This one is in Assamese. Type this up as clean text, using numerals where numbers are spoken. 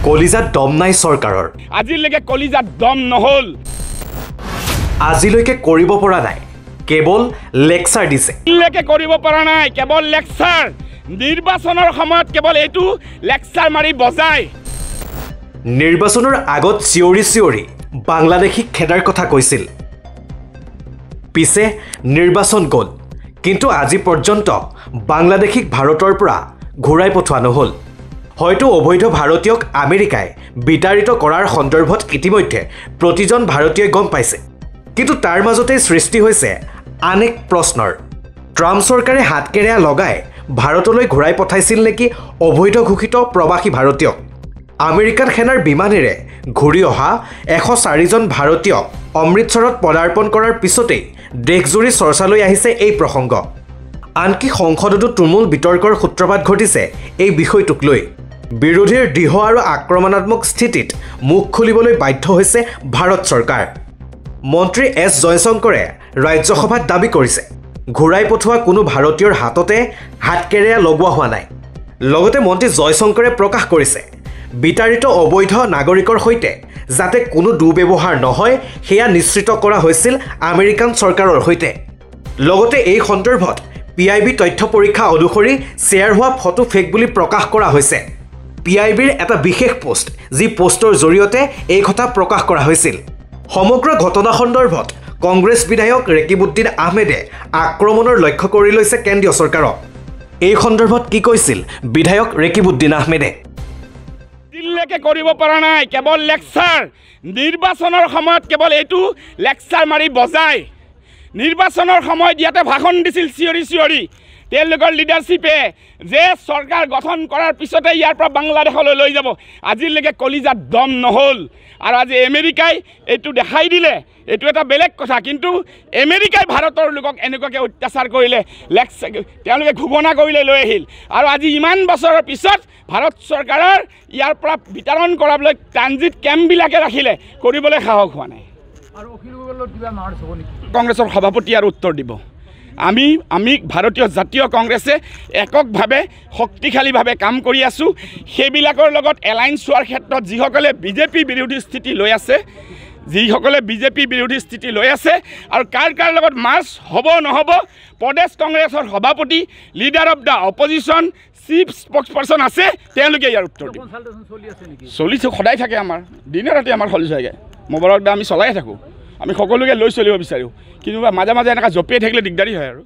কলিজাত দম নাই চৰকাৰৰ আজিলৈকে কলিজাত দম নহল আজিলৈকে কৰিব পৰা নাই কেৱল লেকচাৰ দিছে আজিলৈকে কৰিব পৰা নাই কেৱল লেকচাৰ নিৰ্বাচনৰ সময়ত কেৱল এইটো লেকচাৰ মাৰি বজায় নিৰ্বাচনৰ আগত চিঞৰি বাংলাদেশীক খেদাৰ কথা কৈছিল পিছে নিৰ্বাচন গ'ল কিন্তু আজি পৰ্যন্ত বাংলাদেশীক ভাৰতৰ পৰা ঘূৰাই পঠোৱা নহ'ল হয়তো অবৈধ ভাৰতীয়ক আমেৰিকাই বিতাৰিত কৰাৰ সন্দৰ্ভত ইতিমধ্যে প্ৰতিজন ভাৰতীয়ই গম পাইছে কিন্তু তাৰ মাজতে সৃষ্টি হৈছে আন এক প্ৰশ্নৰ ট্ৰাম্প চৰকাৰে হাতকেৰেয়া লগাই ভাৰতলৈ ঘূৰাই পঠাইছিল নেকি অবৈধ ঘোষিত প্ৰবাসী ভাৰতীয়ক আমেৰিকান সেনাৰ বিমানেৰে ঘূৰি অহা 104 জন ভাৰতীয় অমৃতসৰত পদাৰ্পণ কৰাৰ পিছতেই দেশজুৰি চৰ্চালৈ আহিছে এই প্ৰসংগ আনকি সংসদতো তুমুল বিতৰ্কৰ সূত্ৰপাত ঘটিছে এই বিষয়টোক লৈ বিৰোধীৰ দৃঢ় আৰু আক্ৰমণাত্মক স্থিতিত মুখ খুলিবলৈ বাধ্য হৈছে ভাৰত চৰকাৰ মন্ত্ৰী এছ জয়শংকৰে ৰাজ্যসভাত দাবী কৰিছে ঘূৰাই পঠোৱা কোনো ভাৰতীয়ৰ হাততে হাতকেৰেয়া লগোৱা হোৱা নাই লগতে মন্ত্ৰী জয়শংকৰে প্ৰকাশ কৰিছে বিতাৰিত অবৈধ নাগৰিকৰ সৈতে যাতে কোনো দুৰ্ব্যৱহাৰ নহয় সেয়া নিশ্চিত কৰা হৈছিল আমেৰিকান চৰকাৰৰ সৈতে লগতে এই সন্দৰ্ভত পিআইবি তথ্য পৰীক্ষা অনুসৰি শ্বেয়াৰ হোৱা ফটো ফেক বুলি প্ৰকাশ কৰা হৈছে পিআইবিৰ এটা বিশেষ পোষ্ট যি পোষ্টৰ জৰিয়তে এই কথা প্ৰকাশ কৰা হৈছিল সমগ্ৰ ঘটনা সন্দৰ্ভত কংগ্ৰেছ বিধায়ক ৰেকিবুদ্দিন আহমেদে আক্ৰমণৰ লক্ষ্য কৰি লৈছে কেন্দ্ৰীয় চৰকাৰক এই সন্দৰ্ভত কি কৈছিল বিধায়ক ৰেকিবুদ্দিন আহমেদে দিল্লীকে কৰিব পৰা নাই কেৱল লেকচাৰ নিৰ্বাচনৰ সময়ত কেৱল এইটো লেকচাৰ মাৰি বজায় নিৰ্বাচনৰ সময়ত ইয়াতে ভাষণ দিছিল চিঞৰি তেওঁলোকৰ লিডাৰশ্বিপে যে চৰকাৰ গঠন কৰাৰ পিছতে ইয়াৰ পৰা বাংলাদেশলৈ লৈ যাব আজিলৈকে কলিজাত দম নহ'ল আৰু আজি আমেৰিকাই এইটো দেখাই দিলে এইটো এটা বেলেগ কথা কিন্তু আমেৰিকাই ভাৰতৰ লোকক এনেকুৱাকৈ অত্যাচাৰ কৰিলে তেওঁলোকে ঘোষণা কৰিলে লৈ আহিল আৰু আজি ইমান বছৰৰ পিছত ভাৰত চৰকাৰৰ ইয়াৰ পৰা বিতৰণ কৰাবলৈ ট্ৰানজিট কেম্পবিলাকে ৰাখিলে কৰিবলৈ সাহস হোৱা নাই কংগ্ৰেছৰ সভাপতি আৰু উত্তৰ দিব আমি ভাৰতীয় জাতীয় কংগ্ৰেছে এককভাৱে শক্তিশালীভাৱে কাম কৰি আছোঁ সেইবিলাকৰ লগত এলায়েন্স হোৱাৰ ক্ষেত্ৰত যিসকলে বিজেপি বিৰোধী স্থিতি লৈ আছে আৰু কাৰ লগত মাৰ্চ হ'ব নহ'ব প্ৰদেশ কংগ্ৰেছৰ সভাপতি leader of the opposition chief spokesperson আছে তেওঁলোকে ইয়াৰ উত্তৰ দিব চলিছে সদায় থাকে আমাৰ দিনে ৰাতি আমাৰ চলি থাকে মোবাইলত আমি চলাই থাকোঁ আমি সকলোকে লৈ চলিব বিচাৰোঁ কিন্তু মাজে মাজে এনেকৈ জপিয়াই থাকিলে দিগদাৰী হয় আৰু